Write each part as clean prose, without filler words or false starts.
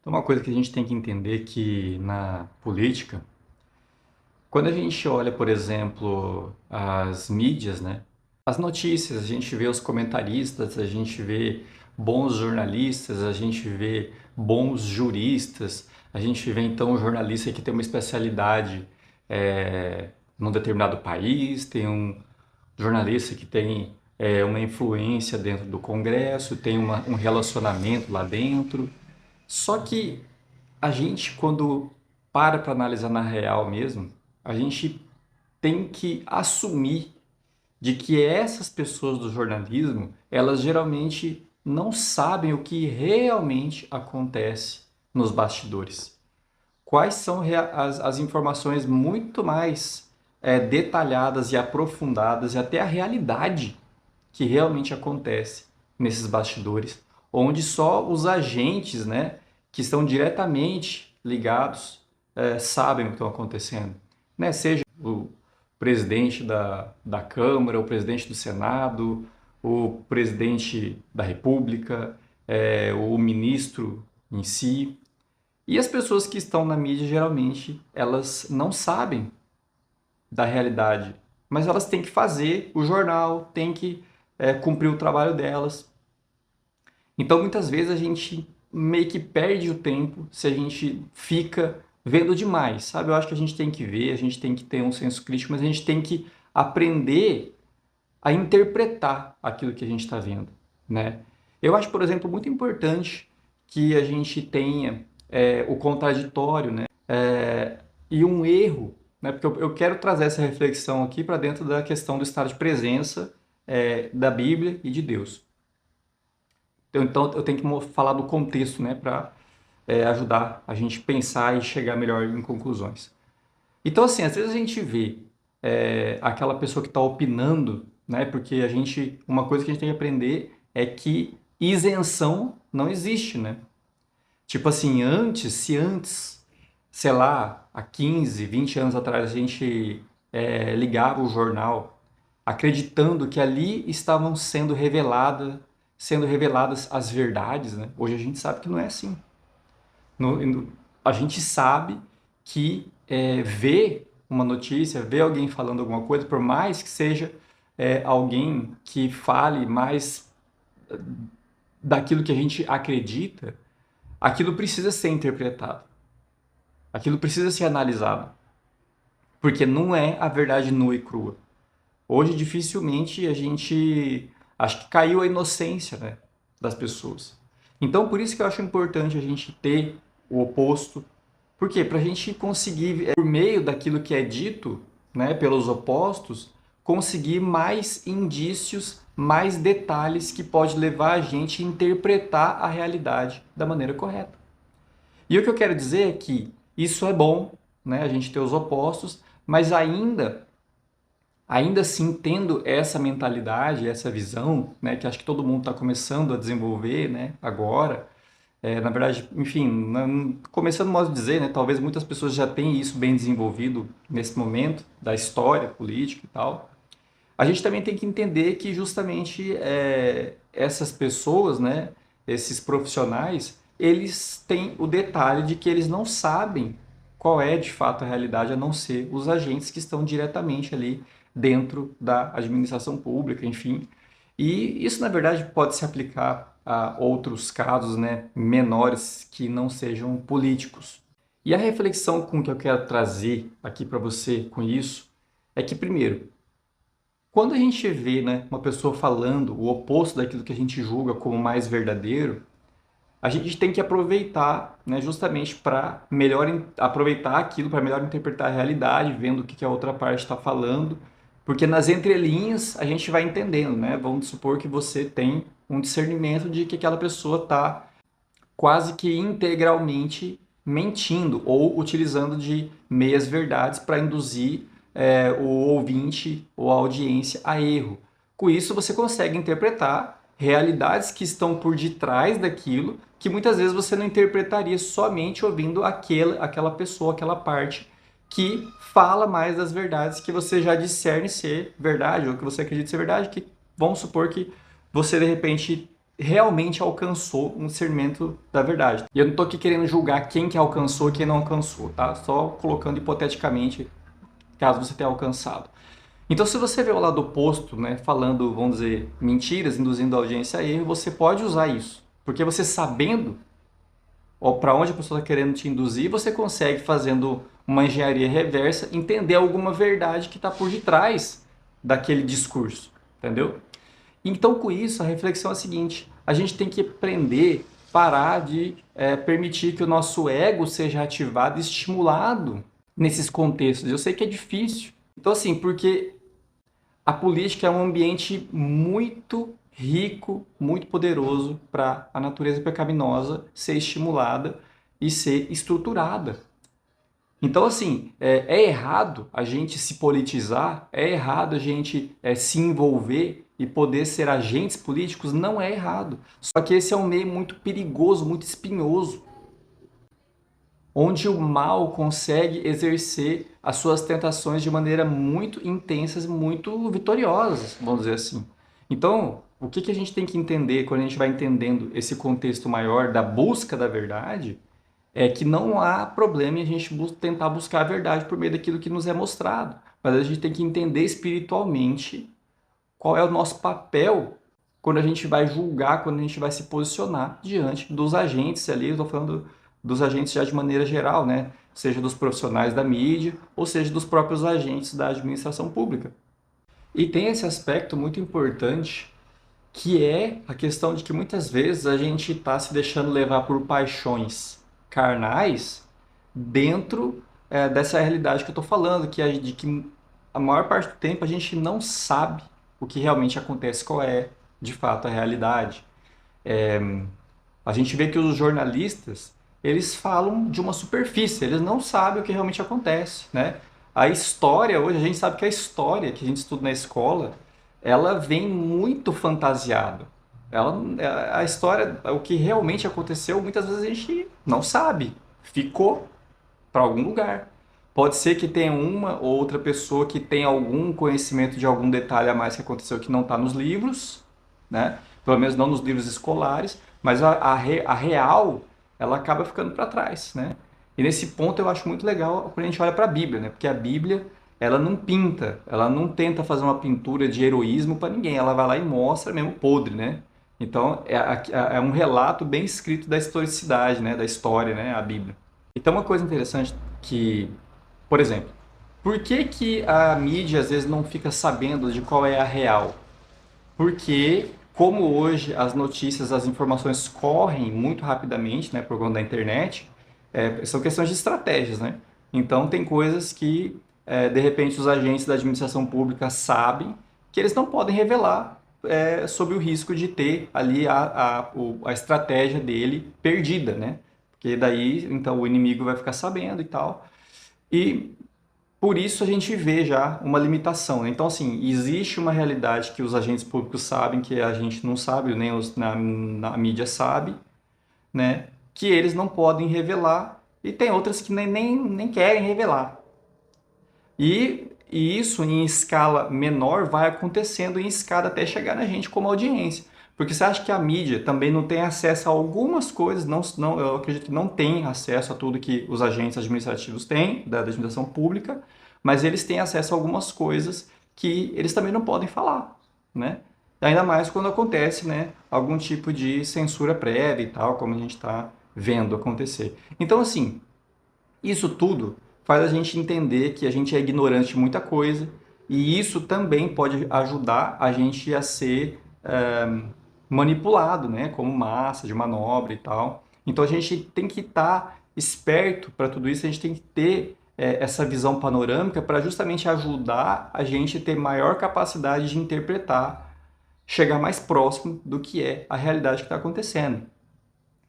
Então, uma coisa que a gente tem que entender que na política, quando a gente olha, por exemplo, as mídias, né? As notícias, a gente vê os comentaristas, a gente vê bons jornalistas, a gente vê bons juristas, a gente vê então um jornalista que tem uma especialidade num determinado país, tem um jornalista que tem uma influência dentro do Congresso, tem um relacionamento lá dentro. Só que a gente, quando para analisar na real mesmo, a gente tem que assumir de que essas pessoas do jornalismo, elas geralmente não sabem o que realmente acontece nos bastidores. Quais são as informações muito mais detalhadas e aprofundadas e até a realidade que realmente acontece nesses bastidores, onde só os agentes, né, que estão diretamente ligados sabem o que está acontecendo, né? Seja o presidente da Câmara, o presidente do Senado, o presidente da República, o ministro em si. E as pessoas que estão na mídia, geralmente, elas não sabem da realidade, mas elas têm que fazer o jornal, têm que cumprir o trabalho delas. Então, muitas vezes, a gente meio que perde o tempo se a gente fica vendo demais, sabe? Eu acho que a gente tem que ver, a gente tem que ter um senso crítico, mas a gente tem que aprender a interpretar aquilo que a gente está vendo, né? Eu acho, por exemplo, muito importante que a gente tenha o contraditório, né? E um erro, né? Porque eu quero trazer essa reflexão aqui para dentro da questão do estado de presença da Bíblia e de Deus. Então eu tenho que falar do contexto, né? Para ajudar a gente pensar e chegar melhor em conclusões. Então, assim, às vezes a gente vê aquela pessoa que está opinando, né? Porque uma coisa que a gente tem que aprender é que isenção não existe, né? Tipo assim, se antes, sei lá, há 15, 20 anos atrás a gente ligava o jornal acreditando que ali estavam sendo reveladas as verdades, né? Hoje a gente sabe que não é assim. A gente sabe que ver uma notícia, ver alguém falando alguma coisa, por mais que seja alguém que fale mais daquilo que a gente acredita, aquilo precisa ser interpretado, aquilo precisa ser analisado, porque não é a verdade nua e crua. Hoje, dificilmente, a gente acho que caiu a inocência, né, das pessoas. Então, por isso que eu acho importante a gente ter o oposto. Por quê? Para a gente conseguir, por meio daquilo que é dito, né, pelos opostos, conseguir mais indícios, mais detalhes que pode levar a gente a interpretar a realidade da maneira correta. E o que eu quero dizer é que isso é bom, né, a gente ter os opostos, mas ainda assim tendo essa mentalidade, essa visão, né, que acho que todo mundo está começando a desenvolver, né, agora, na verdade, enfim, começando modo de dizer, né, talvez muitas pessoas já tenham isso bem desenvolvido nesse momento da história política e tal. A gente também tem que entender que justamente essas pessoas, né, esses profissionais, eles têm o detalhe de que eles não sabem qual é de fato a realidade, a não ser os agentes que estão diretamente ali dentro da administração pública, enfim. E isso, na verdade, pode se aplicar a outros casos, né, menores que não sejam políticos. E a reflexão com que eu quero trazer aqui para você com isso é que, primeiro, quando a gente vê, né, uma pessoa falando o oposto daquilo que a gente julga como mais verdadeiro, a gente tem que aproveitar, né, justamente para aproveitar aquilo para melhor interpretar a realidade, vendo o que a outra parte está falando, porque nas entrelinhas a gente vai entendendo, né? Vamos supor que você tem um discernimento de que aquela pessoa está quase que integralmente mentindo ou utilizando de meias verdades para induzir o ouvinte ou a audiência a erro. Com isso, você consegue interpretar realidades que estão por detrás daquilo que muitas vezes você não interpretaria somente ouvindo aquela pessoa, aquela parte que fala mais das verdades que você já discerne ser verdade ou que você acredita ser verdade, que vamos supor que você de repente realmente alcançou um discernimento da verdade. E eu não estou aqui querendo julgar quem que alcançou e quem não alcançou, tá? Só colocando hipoteticamente, caso você tenha alcançado. Então, se você vê o lado oposto, né, falando, vamos dizer, mentiras, induzindo a audiência a erro, você pode usar isso. Porque você sabendo para onde a pessoa está querendo te induzir, você consegue, fazendo uma engenharia reversa, entender alguma verdade que está por detrás daquele discurso, entendeu? Então, com isso, a reflexão é a seguinte: a gente tem que aprender, parar de permitir que o nosso ego seja ativado e estimulado nesses contextos. Eu sei que é difícil. Então, assim, porque a política é um ambiente muito rico, muito poderoso para a natureza pecaminosa ser estimulada e ser estruturada. Então, assim, é errado a gente se politizar, é errado a gente se envolver e poder ser agentes políticos, não é errado. Só que esse é um meio muito perigoso, muito espinhoso, onde o mal consegue exercer as suas tentações de maneira muito intensas, muito vitoriosas, vamos dizer assim. Então, o que a gente tem que entender quando a gente vai entendendo esse contexto maior da busca da verdade é que não há problema em a gente tentar buscar a verdade por meio daquilo que nos é mostrado, mas a gente tem que entender espiritualmente qual é o nosso papel quando a gente vai julgar, quando a gente vai se posicionar diante dos agentes ali, eu estou falando dos agentes já de maneira geral, né? Seja dos profissionais da mídia, ou seja dos próprios agentes da administração pública. E tem esse aspecto muito importante, que é a questão de que muitas vezes a gente está se deixando levar por paixões carnais dentro dessa realidade que eu estou falando, que é de que a maior parte do tempo a gente não sabe o que realmente acontece, qual é de fato a realidade. A gente vê que os jornalistas, eles falam de uma superfície, eles não sabem o que realmente acontece, né? A história hoje, a gente sabe que a história que a gente estuda na escola, ela vem muito fantasiada. A história, o que realmente aconteceu, muitas vezes a gente não sabe. Ficou para algum lugar. Pode ser que tenha uma ou outra pessoa que tenha algum conhecimento de algum detalhe a mais que aconteceu que não está nos livros, né? Pelo menos não nos livros escolares, mas a real, ela acaba ficando para trás, né? E nesse ponto eu acho muito legal quando a gente olha para a Bíblia, né? Porque a Bíblia, ela não pinta, ela não tenta fazer uma pintura de heroísmo para ninguém, ela vai lá e mostra mesmo podre, né? Então é um relato bem escrito da historicidade, né? Da história, né? A Bíblia. Então uma coisa interessante que, por exemplo, por que que a mídia às vezes não fica sabendo de qual é a real? Porque, como hoje as notícias, as informações correm muito rapidamente, né, por conta da internet, são questões de estratégias, né? Então, tem coisas que, de repente, os agentes da administração pública sabem que eles não podem revelar sob o risco de ter ali a estratégia dele perdida, né? Porque daí, então, o inimigo vai ficar sabendo e tal. E por isso a gente vê já uma limitação, né? Então, assim, existe uma realidade que os agentes públicos sabem, que a gente não sabe, nem na mídia sabe, né? Que eles não podem revelar, e tem outras que nem querem revelar. E isso em escala menor vai acontecendo em escala até chegar na gente como audiência. Porque você acha que a mídia também não tem acesso a algumas coisas, eu acredito que não tem acesso a tudo que os agentes administrativos têm, da administração pública, mas eles têm acesso a algumas coisas que eles também não podem falar, né? Ainda mais quando acontece, né, algum tipo de censura prévia e tal, como a gente está vendo acontecer. Então, assim, isso tudo faz a gente entender que a gente é ignorante de muita coisa e isso também pode ajudar a gente a ser manipulado, né, como massa de manobra e tal. Então a gente tem que estar esperto para tudo isso, a gente tem que ter essa visão panorâmica para justamente ajudar a gente a ter maior capacidade de interpretar, chegar mais próximo do que é a realidade que está acontecendo.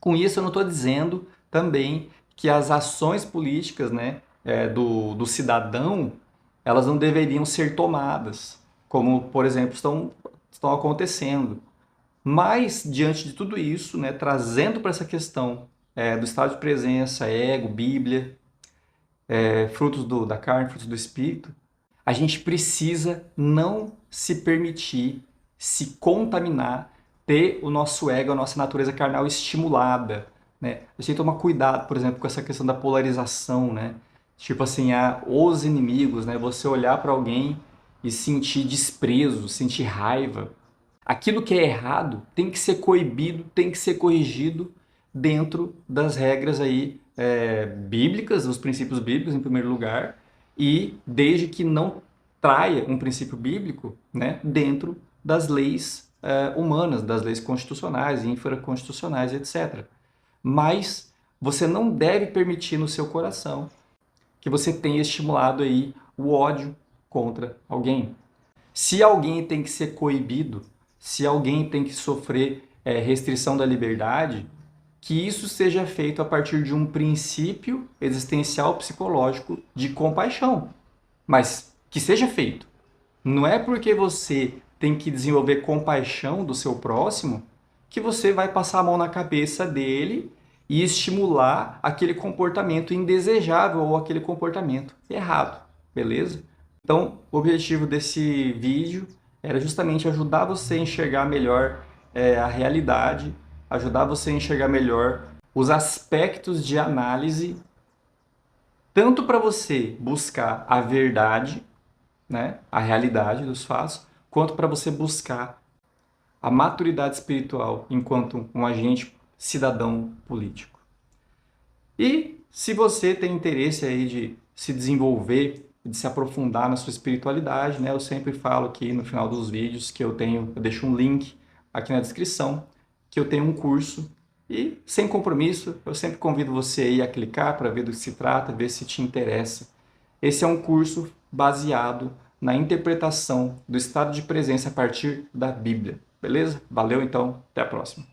Com isso, eu não estou dizendo também que as ações políticas, né, do cidadão, elas não deveriam ser tomadas, como, por exemplo, estão acontecendo. Mas, diante de tudo isso, né, trazendo para essa questão do estado de presença, ego, Bíblia, frutos da carne, frutos do Espírito, a gente precisa não se permitir se contaminar ter o nosso ego, a nossa natureza carnal estimulada, né? A gente tem que tomar cuidado, por exemplo, com essa questão da polarização, né? Tipo assim, os inimigos, né? Você olhar para alguém e sentir desprezo, sentir raiva. Aquilo que é errado tem que ser coibido, tem que ser corrigido dentro das regras aí bíblicas, os princípios bíblicos em primeiro lugar, e desde que não traia um princípio bíblico, né, dentro das leis humanas, das leis constitucionais, infraconstitucionais, etc. Mas você não deve permitir no seu coração que você tenha estimulado aí o ódio contra alguém. Se alguém tem que ser coibido, se alguém tem que sofrer restrição da liberdade, que isso seja feito a partir de um princípio existencial psicológico de compaixão. Mas que seja feito. Não é porque você tem que desenvolver compaixão do seu próximo que você vai passar a mão na cabeça dele e estimular aquele comportamento indesejável ou aquele comportamento errado, beleza? Então, o objetivo desse vídeo era justamente ajudar você a enxergar melhor a realidade, ajudar você a enxergar melhor os aspectos de análise, tanto para você buscar a verdade, né, a realidade dos fatos, quanto para você buscar a maturidade espiritual enquanto um agente cidadão político. E se você tem interesse aí de se desenvolver, de se aprofundar na sua espiritualidade, né, eu sempre falo aqui no final dos vídeos que eu deixo um link aqui na descrição, que eu tenho um curso e sem compromisso, eu sempre convido você aí a clicar para ver do que se trata, ver se te interessa. Esse é um curso baseado na interpretação do estado de presença a partir da Bíblia. Beleza? Valeu então, até a próxima.